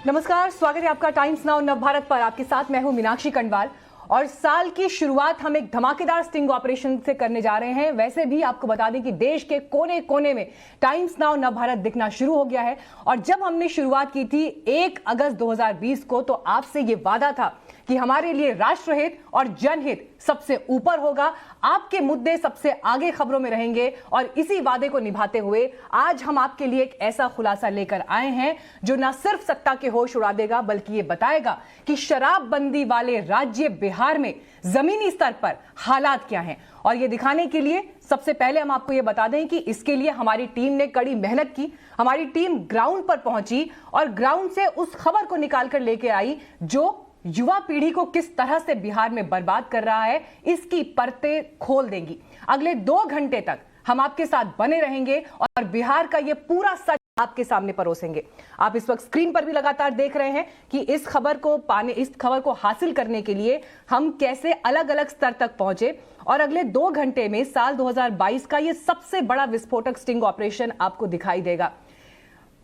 नमस्कार, स्वागत है आपका टाइम्स नाउ नवभारत पर। आपके साथ मैं हूं मीनाक्षी कंडवाल और साल की शुरुआत हम एक धमाकेदार स्टिंग ऑपरेशन से करने जा रहे हैं। वैसे भी आपको बता दें कि देश के कोने कोने में टाइम्स नाउ नवभारत दिखना शुरू हो गया है और जब हमने शुरुआत की थी 1 अगस्त 2020 को तो आपसे ये वादा था कि हमारे लिए राष्ट्रहित और जनहित सबसे ऊपर होगा, आपके मुद्दे सबसे आगे खबरों में रहेंगे और इसी वादे को निभाते हुए आज हम आपके लिए एक ऐसा खुलासा लेकर आए हैं जो न सिर्फ सत्ता के होश उड़ा देगा बल्कि ये बताएगा कि शराबबंदी वाले राज्य बिहार में जमीनी स्तर पर हालात क्या हैं। और ये दिखाने के लिए सबसे पहले हम आपको ये बता दें कि इसके लिए हमारी टीम ने कड़ी मेहनत की। हमारी टीम ग्राउंड पर पहुंची और ग्राउंड से उस खबर को निकालकर लेके आई जो युवा पीढ़ी को किस तरह से बिहार में बर्बाद कर रहा है, इसकी परतें खोल देंगी। अगले 2 घंटे तक हम आपके साथ बने रहेंगे और बिहार का यह पूरा सच आपके सामने परोसेंगे। आप इस वक्त स्क्रीन पर भी लगातार देख रहे हैं कि इस खबर को हासिल करने के लिए हम कैसे अलग अलग स्तर तक पहुंचे और अगले 2 घंटे में साल 2022 का यह सबसे बड़ा विस्फोटक स्टिंग ऑपरेशन आपको दिखाई देगा।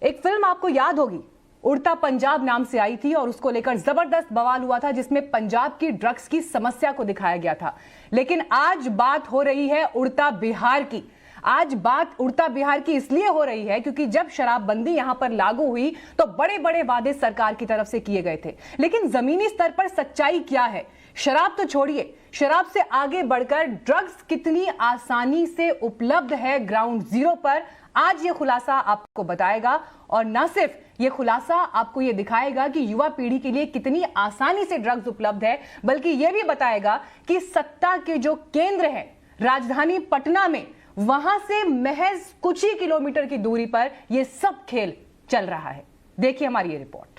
एक फिल्म आपको याद होगी, उड़ता पंजाब नाम से आई थी और उसको लेकर जबरदस्त बवाल हुआ था जिसमें पंजाब की ड्रग्स की समस्या को दिखाया गया था। लेकिन आज बात हो रही है उड़ता बिहार की। आज बात उड़ता बिहार की इसलिए हो रही है क्योंकि जब शराबबंदी यहां पर लागू हुई तो बड़े बड़े वादे सरकार की तरफ से किए गए थे, लेकिन जमीनी स्तर पर सच्चाई क्या है? शराब तो छोड़िए, शराब से आगे बढ़कर ड्रग्स कितनी आसानी से उपलब्ध है ग्राउंड जीरो पर, आज ये खुलासा आपको बताएगा। और न सिर्फ ये खुलासा आपको ये दिखाएगा कि युवा पीढ़ी के लिए कितनी आसानी से ड्रग्स उपलब्ध है, बल्कि ये भी बताएगा कि सत्ता के जो केंद्र है राजधानी पटना में, वहां से महज कुछ ही किलोमीटर की दूरी पर यह सब खेल चल रहा है। देखिए हमारी ये रिपोर्ट।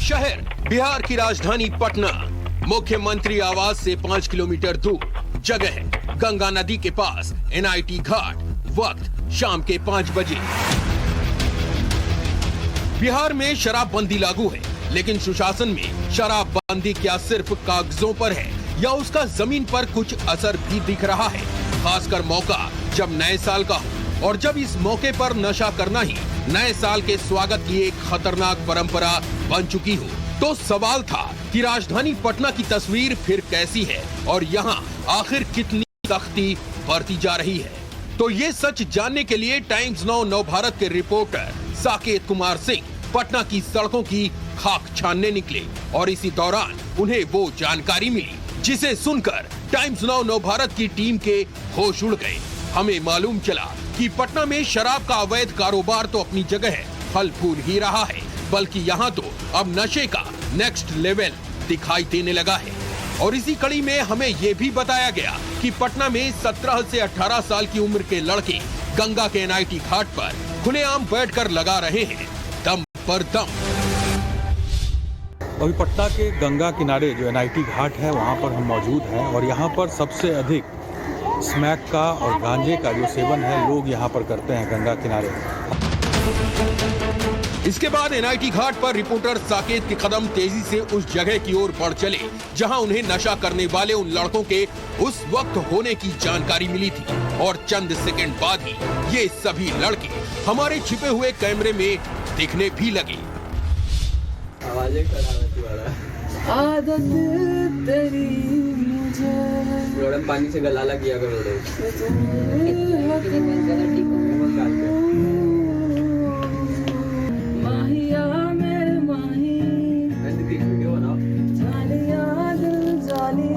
शहर बिहार की राजधानी पटना, मुख्यमंत्री आवास से 5 किलोमीटर दूर, जगह गंगा नदी के पास, एनआईटी घाट, वक्त शाम के 5 बजे। बिहार में शराबबंदी लागू है, लेकिन सुशासन में शराबबंदी क्या सिर्फ कागजों पर है या उसका जमीन पर कुछ असर भी दिख रहा है? खासकर मौका जब नए साल का हो और जब इस मौके पर नशा करना ही नए साल के स्वागत की एक खतरनाक परंपरा बन चुकी हो, तो सवाल था कि राजधानी पटना की तस्वीर फिर कैसी है और यहाँ आखिर कितनी सख्ती बरती जा रही है। तो ये सच जानने के लिए टाइम्स नाउ नवभारत के रिपोर्टर साकेत कुमार सिंह पटना की सड़कों की खाक छानने निकले और इसी दौरान उन्हें वो जानकारी मिली जिसे सुनकर टाइम्स नाउ नवभारत की टीम के होश उड़ गए। हमें मालूम चला कि पटना में शराब का अवैध कारोबार तो अपनी जगह फल फूल ही रहा है, बल्कि यहाँ तो अब नशे का नेक्स्ट लेवल दिखाई देने लगा है। और इसी कड़ी में हमें ये भी बताया गया कि पटना में 17 से 18 साल की उम्र के लड़के गंगा के एनआईटी घाट पर खुलेआम बैठकर लगा रहे हैं दम पर दम। अभी पटना के गंगा किनारे जो एनआईटी घाट है वहाँ पर हम मौजूद हैं और यहाँ पर सबसे अधिक स्मैक का और गांजे का जो सेवन है लोग यहाँ पर करते हैं गंगा किनारे। इसके बाद एनआईटी घाट पर रिपोर्टर साकेत के कदम तेजी से उस जगह की ओर बढ़ चले जहां उन्हें नशा करने वाले उन लड़कों के उस वक्त होने की जानकारी मिली थी और चंद सेकंड बाद ही ये सभी लड़के हमारे छिपे हुए कैमरे में दिखने भी लगे। आदत तेरी मुझे पानी से गलाला किया करो। माहिया मेरे माही वीडियो बनाओ। जालिया दिल जाली,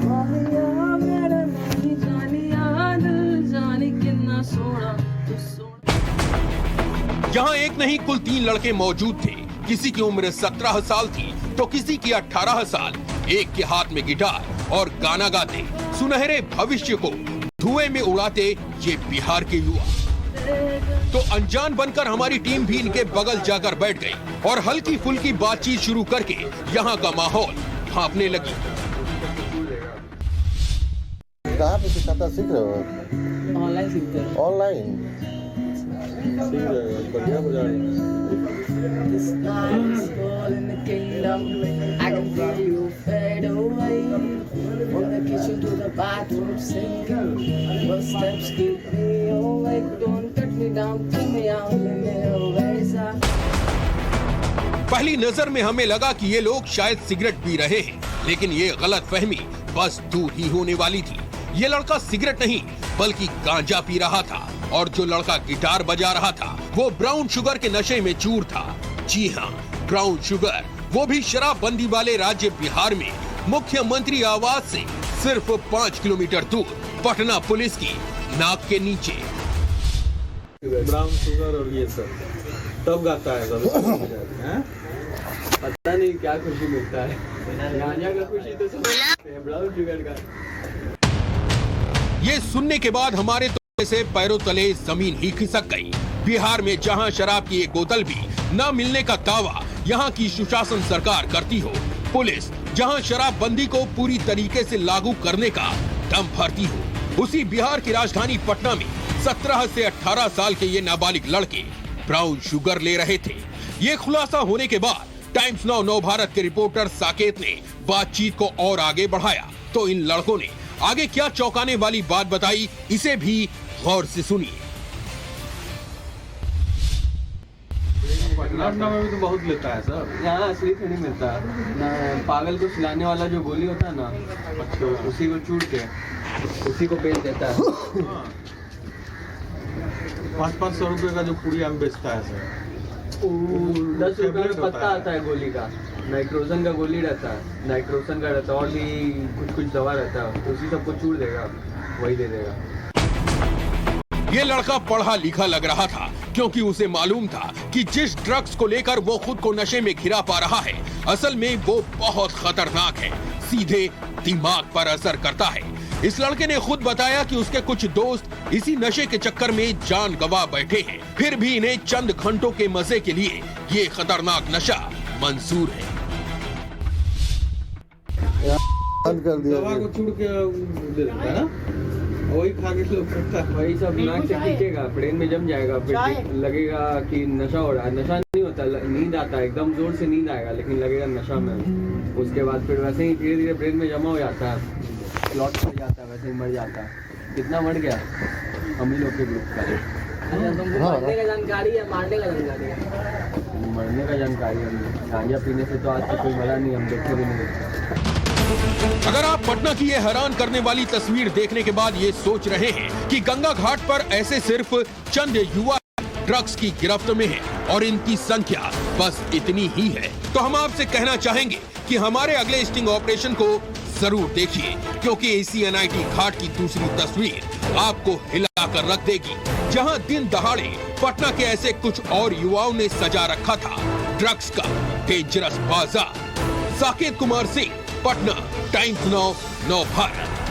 माहिया मेरे माही, जालिया दिल जाली, कितना सोना तू सोना। यहाँ एक नहीं कुल 3 लड़के मौजूद थे। किसी की उम्र 17 साल थी तो किसी की 18 साल। एक के हाथ में गिटार और गाना गाते सुनहरे भविष्य को धुएं में उड़ाते ये बिहार के युवा। तो अनजान बनकर हमारी टीम भी इनके बगल जाकर बैठ गई और हल्की फुल्की बातचीत शुरू करके यहाँ का माहौल भांपने लगी। कहाँ पे सिखाता, सीख रहे हो? ऑनलाइन सीखते हैं। ऑनलाइन सीख रहे हो, बढ़िया बजा रहे हो। This night is all in the kingdom. I can feel you fade away. From the kitchen to the bathroom singing. Your steps keep me awake. Don't cut me down, pull me out, let me away, sir. पहली नजर में हमें लगा कि ये लोग शायद cigarette P रहे हैं, लेकिन ये गलतफहमी बस दूर ही होने वाली थी। ये लड़का सिगरेट नहीं बल्कि गांजा पी रहा था और जो लड़का गिटार बजा रहा था वो ब्राउन शुगर के नशे में चूर था। जी हाँ, ब्राउन शुगर, वो भी शराबबंदी वाले राज्य बिहार में मुख्यमंत्री आवास से सिर्फ 5 किलोमीटर दूर पटना पुलिस की नाक के नीचे। ब्राउन शुगर और ये सब तब गाता है सब। पता नहीं क्या खुशी मिलता है, गांजा का खुशी तो सब ब्राउन शुगर का। ये सुनने के बाद हमारे तो से पैरों तले जमीन ही खिसक गई। बिहार में जहां शराब की एक बोतल भी न मिलने का दावा यहां की सुशासन सरकार करती हो, पुलिस जहां शराबबंदी को पूरी तरीके से लागू करने का दम भरती हो, उसी बिहार की राजधानी पटना में 17 से 18 साल के ये नाबालिग लड़के ब्राउन शुगर ले रहे थे। ये खुलासा होने के बाद टाइम्स नाउ नव भारत के रिपोर्टर साकेत ने बातचीत को और आगे बढ़ाया तो इन लड़कों ने आगे क्या चौंकाने वाली बात बताई, इसे भी गौर से सुनिए। पटना में भी तो बहुत लेता है सर, यहाँ असली तो नहीं मिलता ना। पागल को खिलाने वाला जो गोली होता है ना, तो उसी को चूड़ के उसी को बेच देता है। 500 रुपए का जो पुड़िया में बेचता है सर, 10 रुपए का पत्ता आता है गोली का, नाइट्रोजन का गोली रहता है, नाइट्रोजन का रहता है और भी कुछ दवा रहता है, उसी सबको चूड़ देगा, वही दे देगा। ये लड़का पढ़ा लिखा लग रहा था क्योंकि उसे मालूम था कि जिस ड्रग्स को लेकर वो खुद को नशे में घिरा पा रहा है, असल में वो बहुत खतरनाक है, सीधे दिमाग पर असर करता है। इस लड़के ने खुद बताया कि उसके कुछ दोस्त इसी नशे के चक्कर में जान गंवा बैठे हैं, फिर भी इन्हें चंद घंटों के मजे के लिए ये खतरनाक नशा मंजूर है। बंद कर दिया। दवा को चूड़ के दे देता है, वही खा के लोग करता है, वही सब नाक से खींचेगा, ब्रेन में जम जाएगा, फिर लगेगा कि नशा हो रहा है। नशा नहीं होता, नींद आता है, एकदम जोर से नींद आएगा, लेकिन लगेगा नशा में। उसके बाद फिर वैसे ही धीरे धीरे ब्रेन में जमा हो जाता है, क्लॉट पड़ जाता है, वैसे ही मर जाता है। कितना मर गया हम ही लोग के ग्रुप का। तुमको मरने का जानकारी है, मारने का जानकारी है? मरने का जानकारी है, गांजा पीने से तो आज तक कोई मरा नहीं, हम देखे भी नहीं। अगर आप पटना की ये हैरान करने वाली तस्वीर देखने के बाद ये सोच रहे हैं कि गंगा घाट पर ऐसे सिर्फ चंद युवा ड्रग्स की गिरफ्त में हैं और इनकी संख्या बस इतनी ही है, तो हम आपसे कहना चाहेंगे कि हमारे अगले स्टिंग ऑपरेशन को जरूर देखिए, क्योंकि इसी एनआईटी घाट की दूसरी तस्वीर आपको हिला कर रख देगी, जहां दिन दहाड़े पटना के ऐसे कुछ और युवाओं ने सजा रखा था ड्रग्स का डेंजरस बाजार। साकेत कुमार सिंह, पटना, टाइम्स नाउ नव भारत।